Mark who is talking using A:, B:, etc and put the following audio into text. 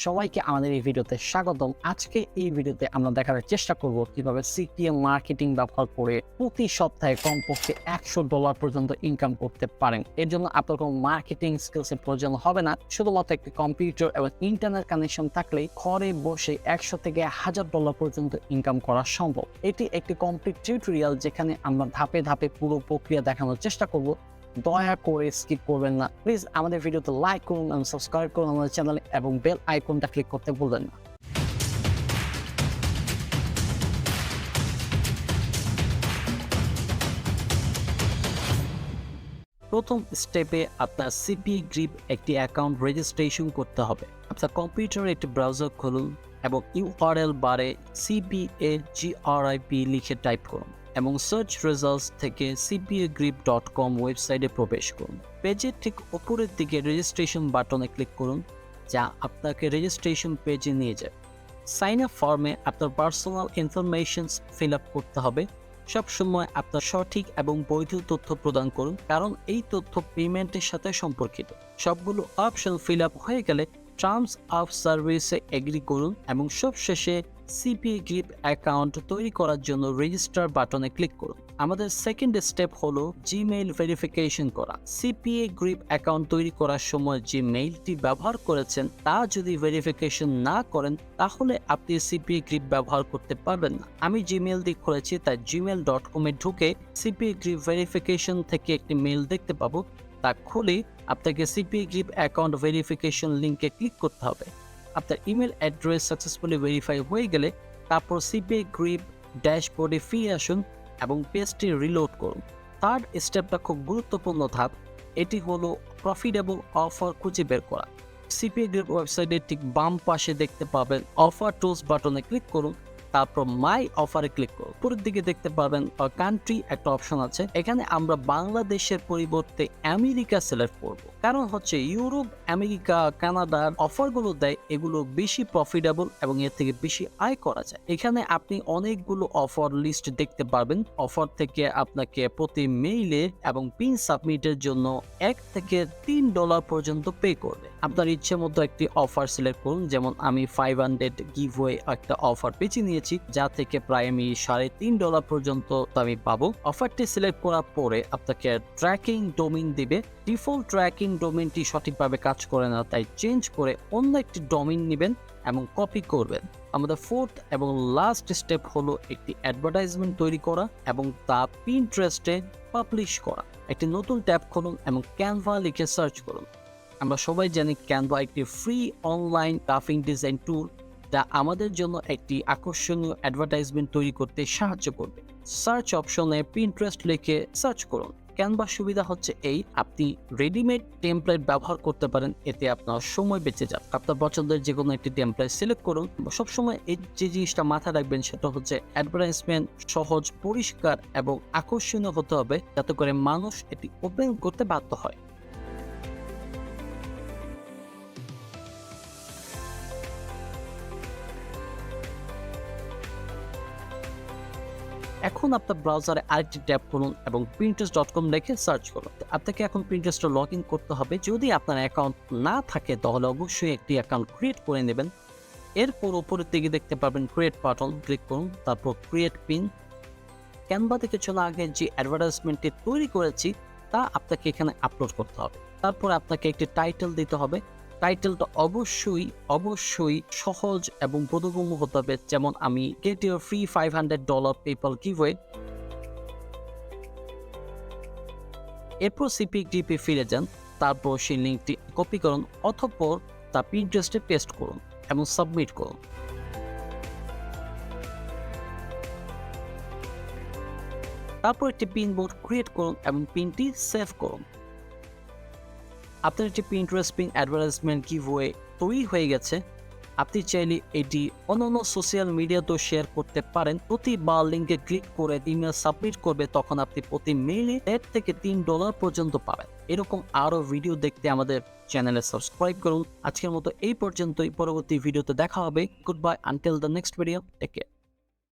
A: সবাইকে আমাদের এই ভিডিওতে স্বাগতম। আজকে এই ভিডিওতে আমরা দেখার চেষ্টা করব কিভাবে CPA মার্কেটিং ব্যবহার করে প্রতি সপ্তাহে কমপক্ষে $100 পর্যন্ত ইনকাম করতে পারেন। এর জন্য আপনার কোনো মার্কেটিং স্কিলসের প্রয়োজন হবে না, শুধুমাত্র একটি কম্পিউটার এবং ইন্টারনেট কানেকশন থাকলেই ঘরে বসে $100 থেকে $1000 পর্যন্ত ইনকাম করা সম্ভব। এটি একটি কমপ্লিট টিউটোরিয়াল যেখানে আমরা ধাপে ধাপে পুরো প্রক্রিয়া দেখানোর চেষ্টা করব। দয়া করে স্কিপ করবেন না। প্লিজ আমাদের ভিডিওতে লাইক করুন এবং সাবস্ক্রাইব করুন আমাদের চ্যানেলে এবং বেল আইকনটা ক্লিক করতে ভুলবেন না। প্রথম স্টেপে আপনার Cpagrip একটি অ্যাকাউন্ট রেজিস্ট্রেশন করতে হবে। আপনার কম্পিউটারে একটি ব্রাউজার খুলুন এবং URL বারে CPAGRIP লিখে টাইপ করুন এবং সার্চ রেজাল্টস থেকে cpagrip.com ওয়েবসাইটে প্রবেশ করুন। পেজের ঠিক উপরের দিকে রেজিস্ট্রেশন বাটনে ক্লিক করুন, যা আপনাকে রেজিস্ট্রেশন পেজে নিয়ে যায়। সাইন আপ ফর্মে আপনার পার্সোনাল ইনফরমেশন ফিল আপ করতে হবে। সবসময় আপনার সঠিক এবং বৈধ তথ্য প্রদান করুন, কারণ এই তথ্য পেমেন্টের সাথে সম্পর্কিত। সবগুলো অপশন ফিল আপ হয়ে গেলে টার্মস অফ সার্ভিসে এগ্রি করুন এবং সবশেষে Cpagrip অ্যাকাউন্ট তৈরি করার জন্য রেজিস্টার বাটনে ক্লিক করুন। আমাদের সেকেন্ড স্টেপ হলো জিমেইল ভেরিফিকেশন করা। Cpagrip অ্যাকাউন্ট তৈরি করার সময় যে মেইলটি ব্যবহার করেছেন তা যদি ভেরিফিকেশন না করেন তাহলে আপনি Cpagrip ব্যবহার করতে পারবেন না। আমি জিমেইল দিয়ে খুলেছি, তাই gmail.com এ ঢুকে Cpagrip ভেরিফিকেশন থেকে একটি মেইল দেখতে পাবো। তা খুলে আপনাকে Cpagrip অ্যাকাউন্ট ভেরিফিকেশন লিঙ্কে ক্লিক করতে হবে। আপনার ইমেল অ্যাড্রেস সাকসেসফুলি ভেরিফাই হয়ে গেলে তারপর Cpagrip ড্যাশবোর্ডে ফিরে আসুন এবং পেজটি রিলোড করুন। থার্ড স্টেপটা খুব গুরুত্বপূর্ণ ধাপ, এটি হলো প্রফিটেবল অফার খুঁজে বের করা। Cpagrip ওয়েবসাইটের ঠিক বাম পাশে দেখতে পাবেন অফার টুলস বাটনে ক্লিক করুন, তারপর মাই অফারে ক্লিক করুন। উপরের দিকে দেখতে পাবেন কান্ট্রি একটা অপশন আছে। এখানে আমরা বাংলাদেশের পরিবর্তে আমেরিকা সিলেক্ট করব, কারণ হচ্ছে ইউরোপ, আমেরিকা, কানাডার অফারগুলো দেয় এগুলো বেশি প্রফিটেবল এবং এর থেকে বেশি আয় করা যায়। এখানে আপনি অনেকগুলো অফার লিস্ট দেখতে পারবেন। অফার থেকে আপনাকে প্রতি মেইলে এবং পিন সাবমিটের জন্য $1 থেকে $3 পর্যন্ত পে করবে। আপনার ইচ্ছে মতো একটি অফার সিলেক্ট করুন, যেমন আমি 500 গিভওয়ে একটা অফার বেছে নিয়েছি, যা থেকে প্রায় আমি $3.5 পর্যন্ত আমি পাবো। অফারটি সিলেক্ট করার পরে আপনাকে ট্র্যাকিং ডোমেইন দিবে। ডিফল্ট ট্র্যাকিং ডোমেইনটি সঠিকভাবে কাজ করে না, তাই চেঞ্জ করে অন্য একটি ডোমেইন নেবেন এবং কপি করবেন। আমাদের ফোর্থ এবং লাস্ট স্টেপ হলো একটি অ্যাডভার্টাইজমেন্ট তৈরি করা এবং তা পিন্টারেস্টে পাবলিশ করা। একটি নতুন ট্যাব খুলুন এবং ক্যানভা লিখে সার্চ করুন। আমরা সবাই জানি ক্যানভা একটি ফ্রি অনলাইন গ্রাফিক ডিজাইন টুল, যা আমাদের জন্য একটি আকর্ষণীয় অ্যাডভার্টাইজমেন্ট তৈরি করতে সাহায্য করবে। সার্চ অপশনে পিন্টারেস্ট লিখে সার্চ করুন। ক্যানভা সুবিধা হচ্ছে এই, আপনি রেডিমেড টেমপ্লেট ব্যবহার করতে পারেন, এতে আপনার সময় বেঁচে যাবে। আপনার পছন্দের যে কোনো একটি টেমপ্লেট সিলেক্ট করুন। সবসময় এই যে জিনিসটা মাথায় রাখবেন সেটা হচ্ছে অ্যাডভার্টাইজমেন্ট সহজ, পরিষ্কার এবং আকর্ষণীয় হতে হবে, যাতে করে মানুষ এটি ওপেন করতে বাধ্য হয়। এখন আপনার ব্রাউজারে আরেকটি ট্যাব করুন এবং pinterest.com লিখে সার্চ করুন। আপনাকে এখন Pinterest-এ লগ ইন করতে হবে। যদি আপনার অ্যাকাউন্ট না থাকে তাহলে অবশ্যই একটি অ্যাকাউন্ট ক্রিয়েট করে নেবেন। এরপর উপরের দিকে দেখতে পাবেন ক্রিয়েট বাটন, ক্লিক করুন, তারপর ক্রিয়েট পিন। ক্যানভা থেকে চলে আগে যে অ্যাডভার্টাইজমেন্টটি তৈরি করেছি তা আপনাকে এখানে আপলোড করতে হবে। তারপর আপনাকে একটি টাইটেল দিতে হবে। টাইটেলটা অবশ্যই সহজ এবং বোধগম্য হতে হবে, যেমন আমি get your free $500 PayPal giveaway. এরপর Cpagrip এ ফিরে যান, তারপর সেই লিঙ্কটি কপি করুন, অতঃপর তা পিন্টারেস্টে পেস্ট করুন এবং সাবমিট করুন। তারপর একটি পিন বোর্ড ক্রিয়েট করুন এবং পিনটি সেভ করুন। আপনার একটি Pinterest পিন অ্যাডভার্টাইজমেন্ট গিভওয়ে তৈরি হয়ে গেছে। আপনি চাইলে এটি অন্যান্য সোশ্যাল মিডিয়াতেও শেয়ার করতে পারেন। প্রতিবার লিঙ্কে ক্লিক করে ইমেল সাবমিট করবে, তখন আপনি প্রতি মেইলে $1 থেকে $3 পর্যন্ত পাবেন। এরকম আরও ভিডিও দেখতে আমাদের চ্যানেলে সাবস্ক্রাইব করুন। আজকের মতো এই পর্যন্তই, পরবর্তী ভিডিওতে দেখা হবে। Good bye, until the next video, take care.